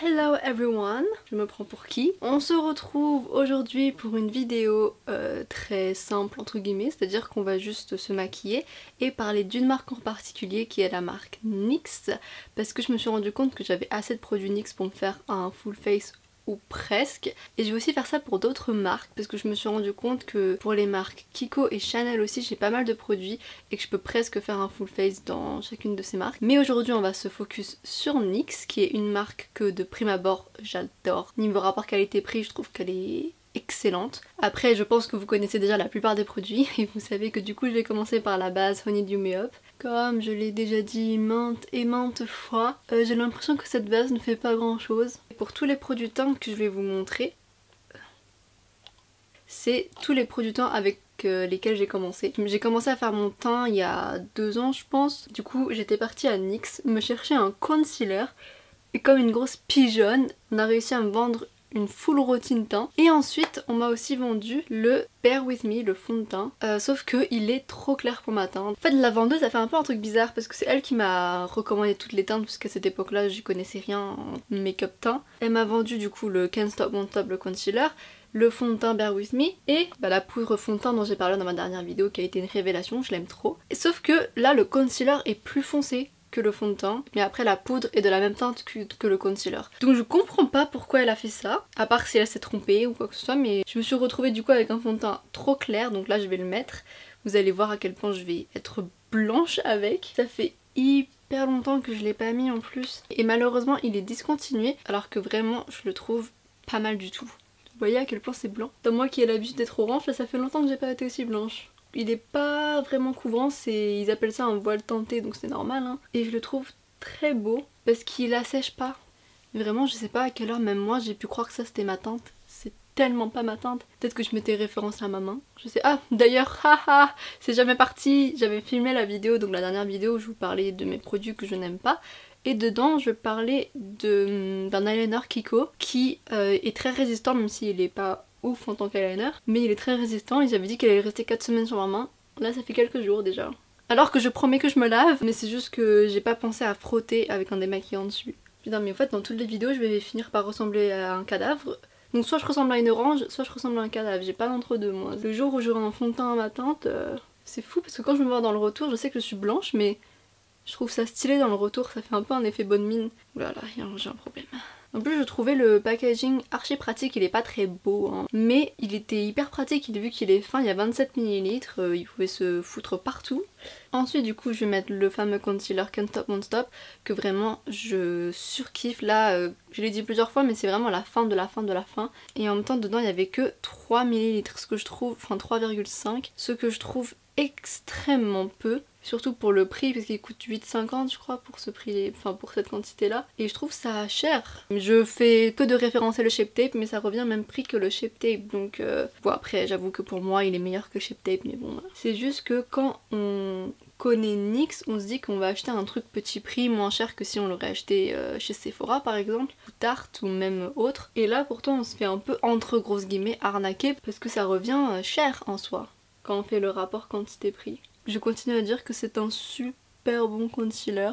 Hello everyone, je me prends pour qui? On se retrouve aujourd'hui pour une vidéo très simple entre guillemets, c'est-à-dire qu'on va juste se maquiller et parler d'une marque en particulier qui est la marque NYX, parce que je me suis rendu compte que j'avais assez de produits NYX pour me faire un full face ou presque, et je vais aussi faire ça pour d'autres marques parce que je me suis rendu compte que pour les marques Kiko et Chanel aussi j'ai pas mal de produits et que je peux presque faire un full face dans chacune de ces marques. Mais aujourd'hui on va se focus sur NYX qui est une marque que de prime abord j'adore. Niveau rapport qualité-prix je trouve qu'elle est excellente. Après je pense que vous connaissez déjà la plupart des produits et vous savez que du coup je vais commencer par la base Honeydew Makeup. Comme je l'ai déjà dit maintes et maintes fois, j'ai l'impression que cette base ne fait pas grand chose. Pour tous les produits teint que je vais vous montrer, c'est tous les produits teint avec lesquels j'ai commencé. J'ai commencé à faire mon teint il y a 2 ans je pense. Du coup j'étais partie à NYX me chercher un concealer et comme une grosse pigeonne, on a réussi à me vendre une full routine teint. Et ensuite on m'a aussi vendu le Bare With Me, le fond de teint, sauf que il est trop clair pour ma teinte. En fait la vendeuse a fait un peu un truc bizarre parce que c'est elle qui m'a recommandé toutes les teintes, parce qu'à cette époque là j'y connaissais rien en make-up teint. Elle m'a vendu du coup le Can't Stop Won't Stop, le concealer, le fond de teint Bare With Me et la poudre fond de teint dont j'ai parlé dans ma dernière vidéo qui a été une révélation, je l'aime trop. Et sauf que là le concealer est plus foncé que le fond de teint, mais après la poudre est de la même teinte que le concealer. Donc je comprends pas pourquoi elle a fait ça, à part si elle s'est trompée ou quoi que ce soit, mais je me suis retrouvée du coup avec un fond de teint trop clair, donc là je vais le mettre. Vous allez voir à quel point je vais être blanche avec. Ça fait hyper longtemps que je l'ai pas mis en plus. Et malheureusement il est discontinué, alors que vraiment je le trouve pas mal du tout. Vous voyez à quel point c'est blanc. Dans moi qui ai l'habitude d'être orange, là ça fait longtemps que j'ai pas été aussi blanche. Il est pas vraiment couvrant, ils appellent ça un voile teinté donc c'est normal hein. Et je le trouve très beau parce qu'il assèche pas. Vraiment je sais pas à quelle heure même moi j'ai pu croire que ça c'était ma teinte. C'est tellement pas ma teinte. Peut-être que je mettais référence à ma main. Je sais. Ah d'ailleurs haha, c'est jamais parti. J'avais filmé la vidéo, donc la dernière vidéo où je vous parlais de mes produits que je n'aime pas. Et dedans je parlais d'un eyeliner Kiko qui est très résistant même s'il est pas ouf en tant qu'eyeliner, mais il est très résistant et j'avais dit qu'elle allait rester 4 semaines sur ma main. Là ça fait quelques jours déjà. Alors que je promets que je me lave, mais c'est juste que j'ai pas pensé à frotter avec un démaquillant dessus. Putain mais en fait dans toutes les vidéos je vais finir par ressembler à un cadavre. Donc soit je ressemble à une orange, soit je ressemble à un cadavre, j'ai pas d'entre-deux moi. Le jour où j'aurai un fond de teint à ma teinte, c'est fou parce que quand je me vois dans le retour je sais que je suis blanche mais je trouve ça stylé dans le retour, ça fait un peu un effet bonne mine. Oulala, j'ai un problème. En plus je trouvais le packaging archi pratique, il est pas très beau hein. Mais il était hyper pratique, vu qu'il est fin, il y a 27 ml, il pouvait se foutre partout. Ensuite du coup je vais mettre le fameux concealer Can't Stop Won't Stop que vraiment je surkiffe. Là je l'ai dit plusieurs fois mais c'est vraiment la fin de la fin de la fin. Et en même temps dedans il y avait que 3 ml, ce que je trouve, enfin 3,5, ce que je trouve extrêmement peu. Surtout pour le prix parce qu'il coûte 8,50 je crois pour ce prix, enfin pour cette quantité là. Et je trouve ça cher. Je fais que de référencer le Shape Tape mais ça revient au même prix que le Shape Tape. Donc bon après j'avoue que pour moi il est meilleur que Shape Tape mais bon. C'est juste que quand on connaît NYX on se dit qu'on va acheter un truc petit prix moins cher que si on l'aurait acheté chez Sephora par exemple, ou Tarte ou même autre. Et là pourtant on se fait un peu entre grosses guillemets arnaquer parce que ça revient cher en soi quand on fait le rapport quantité-prix. Je continue à dire que c'est un super bon concealer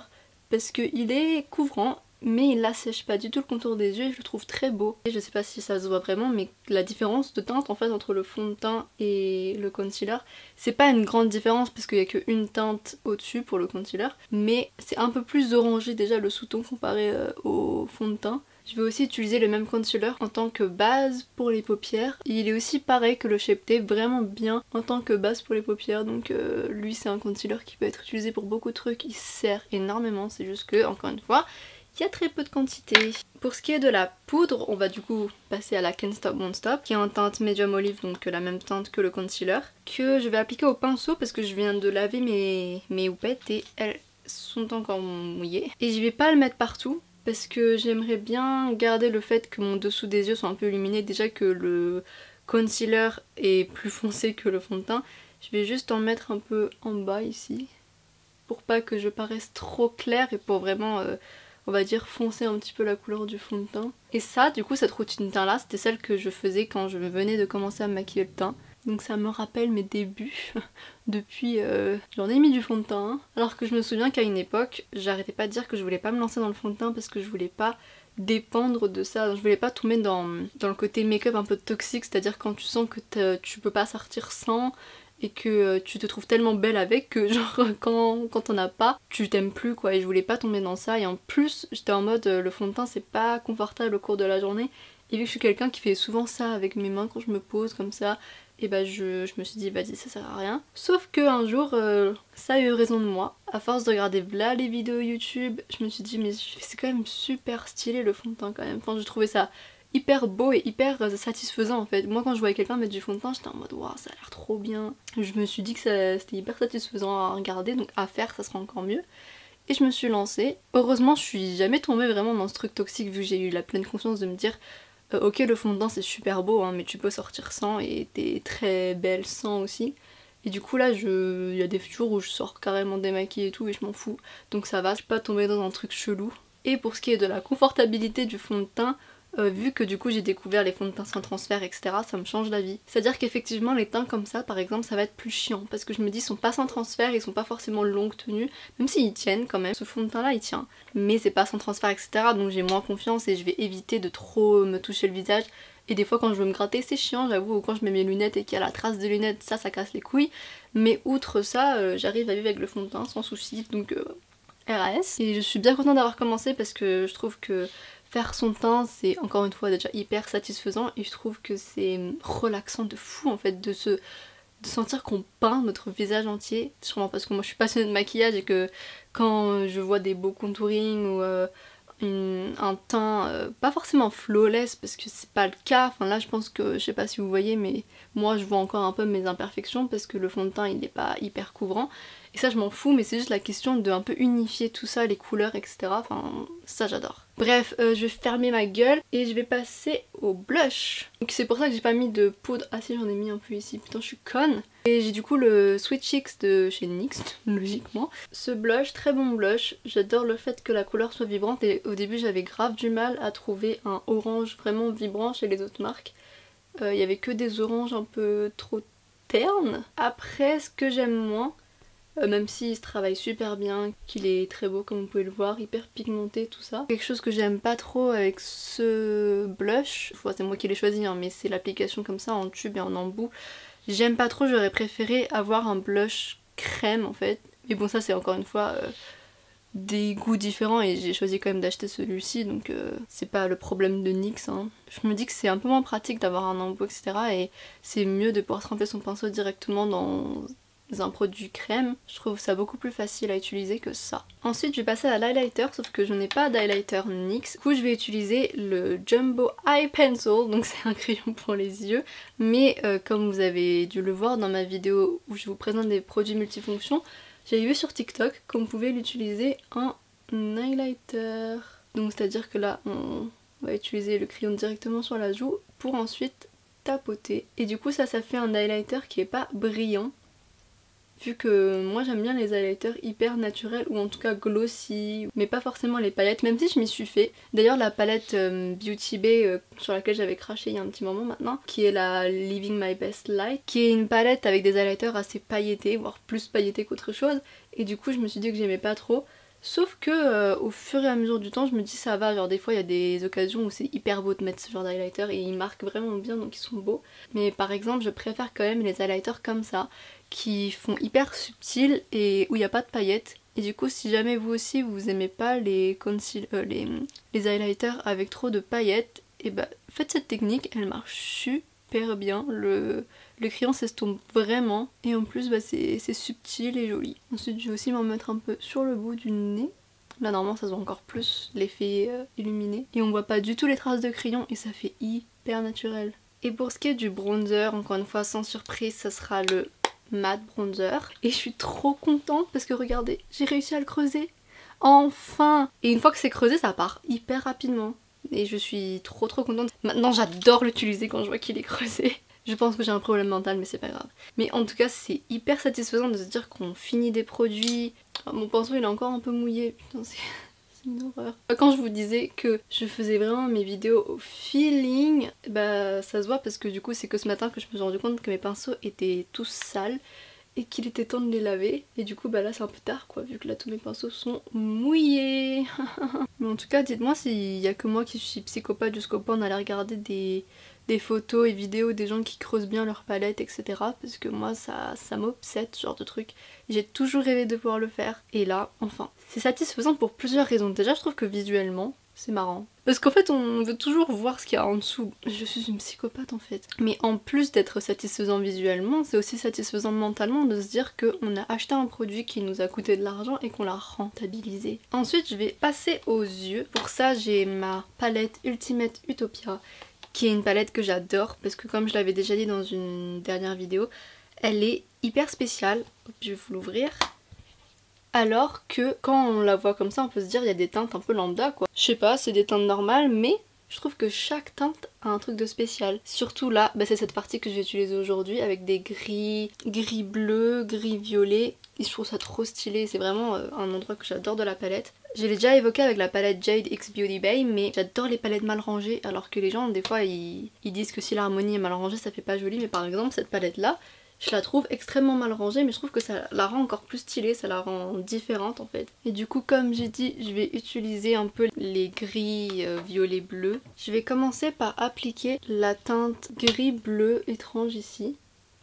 parce qu'il est couvrant mais il n'assèche pas du tout le contour des yeux et je le trouve très beau. Et je sais pas si ça se voit vraiment mais la différence de teinte en fait entre le fond de teint et le concealer, c'est pas une grande différence parce qu'il y a qu'une teinte au-dessus pour le concealer, mais c'est un peu plus orangé déjà le sous-ton comparé au fond de teint. Je vais aussi utiliser le même concealer en tant que base pour les paupières. Il est aussi pareil que le Shape Tape, vraiment bien en tant que base pour les paupières. Donc lui c'est un concealer qui peut être utilisé pour beaucoup de trucs, il sert énormément. C'est juste que, encore une fois, il y a très peu de quantité. Pour ce qui est de la poudre, on va du coup passer à la Can't Stop Won't Stop, qui est en teinte medium olive, donc la même teinte que le concealer, que je vais appliquer au pinceau parce que je viens de laver mes houpettes et elles sont encore mouillées. Et je vais pas le mettre partout parce que j'aimerais bien garder le fait que mon dessous des yeux soit un peu illuminé. Déjà que le concealer est plus foncé que le fond de teint, je vais juste en mettre un peu en bas ici pour pas que je paraisse trop claire et pour vraiment on va dire foncer un petit peu la couleur du fond de teint. Et ça du coup cette routine teint là c'était celle que je faisais quand je venais de commencer à me maquiller le teint. Donc ça me rappelle mes débuts. Depuis j'en ai mis du fond de teint. Alors que je me souviens qu'à une époque j'arrêtais pas de dire que je voulais pas me lancer dans le fond de teint parce que je voulais pas dépendre de ça. Donc, je voulais pas tomber dans le côté make-up un peu toxique, c'est-à-dire quand tu sens que tu peux pas sortir sans et que tu te trouves tellement belle avec que genre quand t'en as pas, tu t'aimes plus quoi. Et je voulais pas tomber dans ça. Et en plus j'étais en mode le fond de teint c'est pas confortable au cours de la journée. Et vu que je suis quelqu'un qui fait souvent ça avec mes mains quand je me pose comme ça, et bah je me suis dit vas-y ça sert à rien. Sauf que un jour ça a eu raison de moi. À force de regarder v'là les vidéos YouTube, je me suis dit mais c'est quand même super stylé le fond de teint quand même. Enfin je trouvais ça hyper beau et hyper satisfaisant en fait. Moi quand je voyais quelqu'un mettre du fond de teint j'étais en mode waouh ça a l'air trop bien. Je me suis dit que c'était hyper satisfaisant à regarder, donc à faire ça sera encore mieux. Et je me suis lancée. Heureusement je suis jamais tombée vraiment dans ce truc toxique vu que j'ai eu la pleine conscience de me dire ok le fond de teint c'est super beau hein, mais tu peux sortir sans et t'es très belle sans aussi. Et du coup là il y a des jours où je sors carrément démaquillée et tout et je m'en fous. Donc ça va, je suis pas tombée dans un truc chelou. Et pour ce qui est de la confortabilité du fond de teint, vu que du coup j'ai découvert les fonds de teint sans transfert etc, ça me change la vie. C'est à dire qu'effectivement les teints comme ça par exemple ça va être plus chiant parce que je me dis ils sont pas sans transfert, ils sont pas forcément longue tenue, même s'ils tiennent quand même, ce fond de teint là il tient, mais c'est pas sans transfert etc, donc j'ai moins confiance et je vais éviter de trop me toucher le visage. Et des fois quand je veux me gratter c'est chiant j'avoue, ou quand je mets mes lunettes et qu'il y a la trace de lunettes ça casse les couilles, mais outre ça j'arrive à vivre avec le fond de teint sans souci, donc RAS. Et je suis bien contente d'avoir commencé parce que je trouve que faire son teint c'est encore une fois déjà hyper satisfaisant et je trouve que c'est relaxant de fou en fait de sentir qu'on peint notre visage entier. Sûrement parce que moi je suis passionnée de maquillage et que quand je vois des beaux contouring ou un teint pas forcément flawless parce que c'est pas le cas, enfin là je pense que je sais pas si vous voyez mais moi je vois encore un peu mes imperfections parce que le fond de teint il est pas hyper couvrant. Et ça je m'en fous mais c'est juste la question de un peu unifier tout ça, les couleurs etc. Enfin ça j'adore. Bref je vais fermer ma gueule et je vais passer au blush. Donc c'est pour ça que j'ai pas mis de poudre. Ah si j'en ai mis un peu ici, putain je suis conne. Et j'ai du coup le Sweet Cheeks de chez NYX, logiquement. Ce blush, très bon blush, j'adore le fait que la couleur soit vibrante et au début j'avais grave du mal à trouver un orange vraiment vibrant chez les autres marques. Il y avait que des oranges un peu trop ternes. Après ce que j'aime moins, même s'il se travaille super bien, qu'il est très beau comme vous pouvez le voir, hyper pigmenté tout ça. Quelque chose que j'aime pas trop avec ce blush, enfin, c'est moi qui l'ai choisi hein, mais c'est l'application comme ça en tube et en embout. J'aime pas trop, j'aurais préféré avoir un blush crème en fait. Mais bon ça c'est encore une fois des goûts différents et j'ai choisi quand même d'acheter celui-ci donc c'est pas le problème de NYX hein. Je me dis que c'est un peu moins pratique d'avoir un embout etc et c'est mieux de pouvoir tremper son pinceau directement dans un produit crème. Je trouve ça beaucoup plus facile à utiliser que ça. Ensuite je vais passer à l'highlighter sauf que je n'ai pas d'highlighter NYX. Du coup je vais utiliser le Jumbo Eye Pencil, donc c'est un crayon pour les yeux. Mais comme vous avez dû le voir dans ma vidéo où je vous présente des produits multifonctions, j'avais vu sur TikTok qu'on pouvait l'utiliser en highlighter. Donc c'est à dire que là on va utiliser le crayon directement sur la joue pour ensuite tapoter. Et du coup ça fait un highlighter qui est pas brillant. Vu que moi j'aime bien les highlighters hyper naturels ou en tout cas glossy, mais pas forcément les palettes, même si je m'y suis fait. D'ailleurs la palette Beauty Bay sur laquelle j'avais craché il y a un petit moment maintenant, qui est la Living My Best Light, qui est une palette avec des highlighters assez pailletés, voire plus pailletés qu'autre chose, et du coup je me suis dit que j'aimais pas trop. Sauf que au fur et à mesure du temps je me dis ça va, genre des fois il y a des occasions où c'est hyper beau de mettre ce genre d'highlighter et ils marquent vraiment bien donc ils sont beaux. Mais par exemple je préfère quand même les highlighters comme ça, qui font hyper subtils et où il n'y a pas de paillettes. Et du coup si jamais vous aussi vous aimez pas les highlighters avec trop de paillettes, et bah faites cette technique, elle marche super bien. Le crayon s'estompe vraiment et en plus bah, c'est subtil et joli. Ensuite je vais aussi m'en mettre un peu sur le bout du nez. Là normalement ça se voit encore plus l'effet illuminé. Et on voit pas du tout les traces de crayon et ça fait hyper naturel. Et pour ce qui est du bronzer, encore une fois sans surprise, ça sera le matte bronzer. Et je suis trop contente parce que regardez, j'ai réussi à le creuser. Enfin! Et une fois que c'est creusé ça part hyper rapidement. Et je suis trop contente. Maintenant j'adore l'utiliser quand je vois qu'il est creusé. Je pense que j'ai un problème mental mais c'est pas grave. Mais en tout cas c'est hyper satisfaisant de se dire qu'on finit des produits. Oh, mon pinceau il est encore un peu mouillé, putain c'est une horreur. Quand je vous disais que je faisais vraiment mes vidéos au feeling, bah ça se voit parce que du coup c'est que ce matin que je me suis rendu compte que mes pinceaux étaient tous sales. et qu'il était temps de les laver. Et du coup bah là c'est un peu tard quoi, vu que là tous mes pinceaux sont mouillés. Mais en tout cas dites-moi s'il y a que moi qui suis psychopathe jusqu'au point d'aller regarder des photos et vidéos des gens qui creusent bien leur palette, etc. Parce que moi ça m'obsède ce genre de truc. J'ai toujours rêvé de pouvoir le faire. Et là, enfin. C'est satisfaisant pour plusieurs raisons. Déjà je trouve que visuellement, c'est marrant. Parce qu'en fait on veut toujours voir ce qu'il y a en dessous. Je suis une psychopathe en fait. Mais en plus d'être satisfaisant visuellement, c'est aussi satisfaisant mentalement de se dire qu'on a acheté un produit qui nous a coûté de l'argent et qu'on l'a rentabilisé. Ensuite je vais passer aux yeux. Pour ça j'ai ma palette Ultimate Utopia, qui est une palette que j'adore parce que comme je l'avais déjà dit dans une dernière vidéo, elle est hyper spéciale. Je vais vous l'ouvrir. Alors que quand on la voit comme ça on peut se dire il y a des teintes un peu lambda quoi. Je sais pas, c'est des teintes normales mais je trouve que chaque teinte a un truc de spécial. Surtout là, bah c'est cette partie que je vais utiliser aujourd'hui avec des gris bleu, gris violet. Et je trouve ça trop stylé, c'est vraiment un endroit que j'adore de la palette. Je l'ai déjà évoqué avec la palette Jade X Beauty Bay, mais j'adore les palettes mal rangées alors que les gens des fois ils disent que si l'harmonie est mal rangée ça fait pas joli. Mais par exemple cette palette là, je la trouve extrêmement mal rangée mais je trouve que ça la rend encore plus stylée, ça la rend différente en fait. Et du coup comme j'ai dit, je vais utiliser un peu les gris violet bleu. Je vais commencer par appliquer la teinte gris bleu étrange ici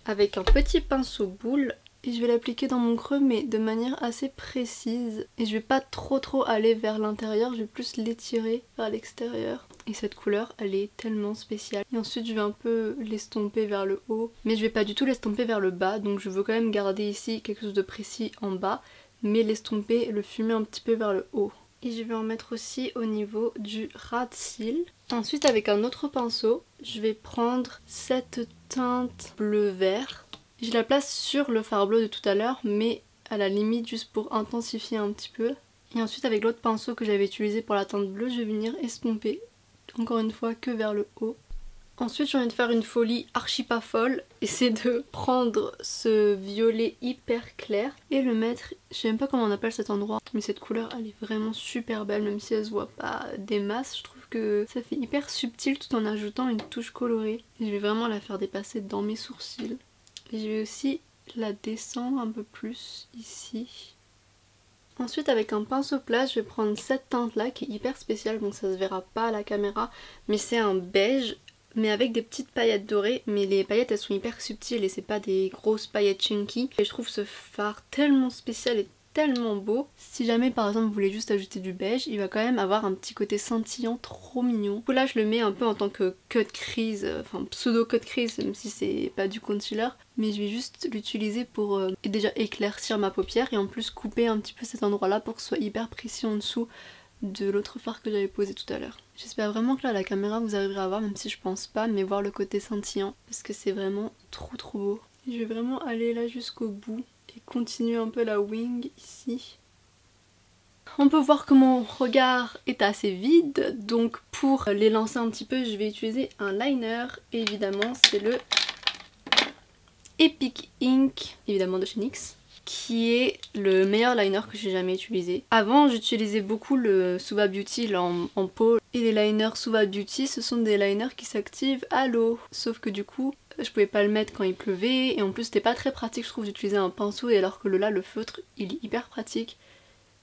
avec un petit pinceau boule. Et je vais l'appliquer dans mon creux mais de manière assez précise. Et je vais pas trop aller vers l'intérieur, je vais plus l'étirer vers l'extérieur. Et cette couleur elle est tellement spéciale. Et ensuite je vais un peu l'estomper vers le haut. Mais je vais pas du tout l'estomper vers le bas. Donc je veux quand même garder ici quelque chose de précis en bas. Mais l'estomper et le fumer un petit peu vers le haut. Et je vais en mettre aussi au niveau du ras de cils. Ensuite avec un autre pinceau, je vais prendre cette teinte bleu-vert. Je la place sur le fard bleu de tout à l'heure, mais à la limite juste pour intensifier un petit peu. Et ensuite avec l'autre pinceau que j'avais utilisé pour la teinte bleue, je vais venir estomper, encore une fois que vers le haut. Ensuite j'ai envie de faire une folie archi pas folle, et c'est de prendre ce violet hyper clair et le mettre, je sais même pas comment on appelle cet endroit, mais cette couleur elle est vraiment super belle, même si elle se voit pas des masses, je trouve que ça fait hyper subtil tout en ajoutant une touche colorée. Et je vais vraiment la faire dépasser dans mes sourcils. Et je vais aussi la descendre un peu plus ici. Ensuite avec un pinceau plat je vais prendre cette teinte là qui est hyper spéciale, donc ça se verra pas à la caméra, mais c'est un beige mais avec des petites paillettes dorées, mais les paillettes elles sont hyper subtiles et c'est pas des grosses paillettes chunky. Et je trouve ce fard tellement spécial et tellement beau. Si jamais par exemple vous voulez juste ajouter du beige, il va quand même avoir un petit côté scintillant trop mignon. Du coup là je le mets un peu en tant que cut crease, enfin pseudo cut crease même si c'est pas du concealer. Mais je vais juste l'utiliser pour déjà éclaircir ma paupière et en plus couper un petit peu cet endroit là pour que ce soit hyper précis en dessous de l'autre fard que j'avais posé tout à l'heure. J'espère vraiment que là à la caméra vous arriverez à voir, même si je pense pas, mais voir le côté scintillant parce que c'est vraiment trop beau. Et je vais vraiment aller là jusqu'au bout et continuer un peu la wing ici. On peut voir que mon regard est assez vide, donc pour les lancer un petit peu je vais utiliser un liner. Et évidemment c'est le Epic Ink, évidemment de chez NYX, qui est le meilleur liner que j'ai jamais utilisé. Avant j'utilisais beaucoup le Suva Beauty en peau, et les liners Suva Beauty ce sont des liners qui s'activent à l'eau, sauf que du coup je pouvais pas le mettre quand il pleuvait et en plus c'était pas très pratique je trouve d'utiliser un pinceau, et alors que là le feutre il est hyper pratique.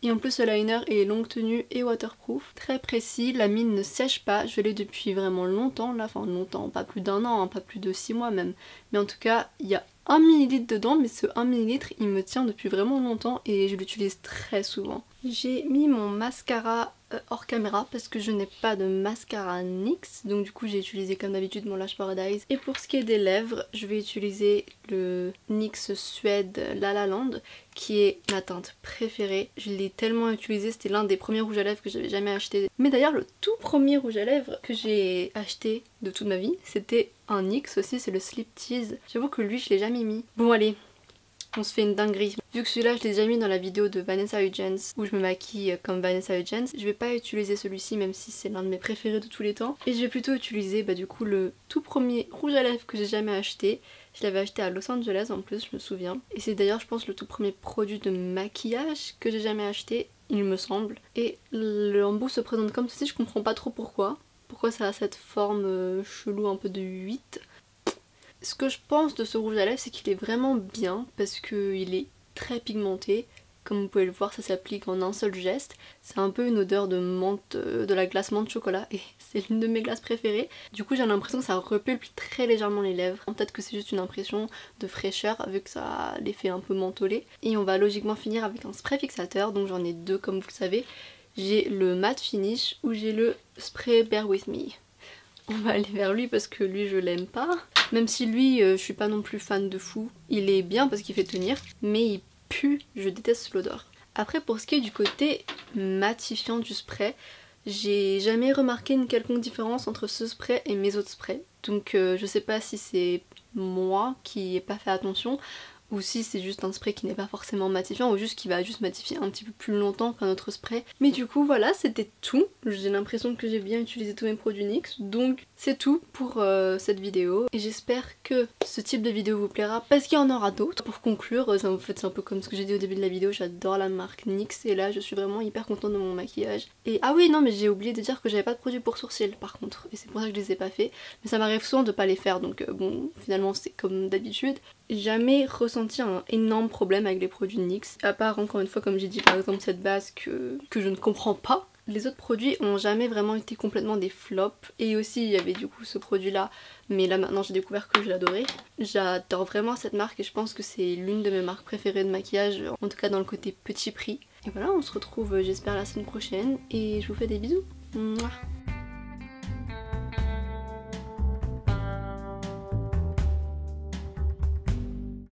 Et en plus ce liner est longue tenue et waterproof, très précis, la mine ne sèche pas, je l'ai depuis vraiment longtemps là, enfin longtemps, pas plus d'1 an, hein, pas plus de 6 mois même, mais en tout cas il y a 1 ml dedans, mais ce 1 ml il me tient depuis vraiment longtemps et je l'utilise très souvent. J'ai mis mon mascara hors caméra parce que je n'ai pas de mascara NYX, donc du coup j'ai utilisé comme d'habitude mon Lash Paradise. Et pour ce qui est des lèvres, je vais utiliser le NYX Suède La La Land qui est ma teinte préférée. Je l'ai tellement utilisé, c'était l'un des premiers rouges à lèvres que j'avais jamais acheté. Mais d'ailleurs le tout premier rouge à lèvres que j'ai acheté de toute ma vie, c'était un NYX aussi, c'est le Slip Tease. J'avoue que lui je l'ai jamais mis. Bon allez, on se fait une dinguerie. Vu que celui-là je l'ai déjà mis dans la vidéo de Vanessa Hudgens où je me maquille comme Vanessa Hudgens, je vais pas utiliser celui-ci même si c'est l'un de mes préférés de tous les temps. Et je vais plutôt utiliser du coup le tout premier rouge à lèvres que j'ai jamais acheté. Je l'avais acheté à Los Angeles en plus, je me souviens. Et c'est d'ailleurs je pense le tout premier produit de maquillage que j'ai jamais acheté, il me semble. Et l'embout se présente comme ceci, je comprends pas trop pourquoi. Pourquoi ça a cette forme chelou un peu de 8. Ce que je pense de ce rouge à lèvres, c'est qu'il est vraiment bien parce qu'il est très pigmenté. Comme vous pouvez le voir, ça s'applique en un seul geste. C'est un peu une odeur de menthe, de la glace menthe chocolat, et c'est l'une de mes glaces préférées. Du coup, j'ai l'impression que ça repulpe très légèrement les lèvres. Peut-être que c'est juste une impression de fraîcheur, vu que ça a l'effet un peu mentholé. Et on va logiquement finir avec un spray fixateur, donc j'en ai deux comme vous le savez. J'ai le matte finish ou j'ai le spray Bear With Me. On va aller vers lui parce que lui je l'aime pas. Même si lui je suis pas non plus fan de fou. Il est bien parce qu'il fait tenir, mais il pue, je déteste l'odeur. Après pour ce qui est du côté matifiant du spray, j'ai jamais remarqué une quelconque différence entre ce spray et mes autres sprays. Donc je sais pas si c'est moi qui ai pas fait attention ou si c'est juste un spray qui n'est pas forcément matifiant ou juste qui va juste matifier un petit peu plus longtemps qu'un autre spray. Mais du coup voilà, c'était tout. J'ai l'impression que j'ai bien utilisé tous mes produits NYX, donc c'est tout pour cette vidéo. Et j'espère que ce type de vidéo vous plaira parce qu'il y en aura d'autres. Pour conclure, en fait c'est un peu comme ce que j'ai dit au début de la vidéo, j'adore la marque NYX et là je suis vraiment hyper contente de mon maquillage. Et ah oui non mais j'ai oublié de dire que j'avais pas de produits pour sourcils par contre, et c'est pour ça que je les ai pas fait. Mais ça m'arrive souvent de pas les faire, donc bon finalement c'est comme d'habitude. Jamais ressenti un énorme problème avec les produits NYX, à part encore une fois comme j'ai dit par exemple cette base que je ne comprends pas. Les autres produits ont jamais vraiment été complètement des flops, et aussi il y avait du coup ce produit là, mais là maintenant j'ai découvert que je l'adorais. J'adore vraiment cette marque et je pense que c'est l'une de mes marques préférées de maquillage, en tout cas dans le côté petit prix. Et voilà, on se retrouve j'espère la semaine prochaine et je vous fais des bisous. Mouah.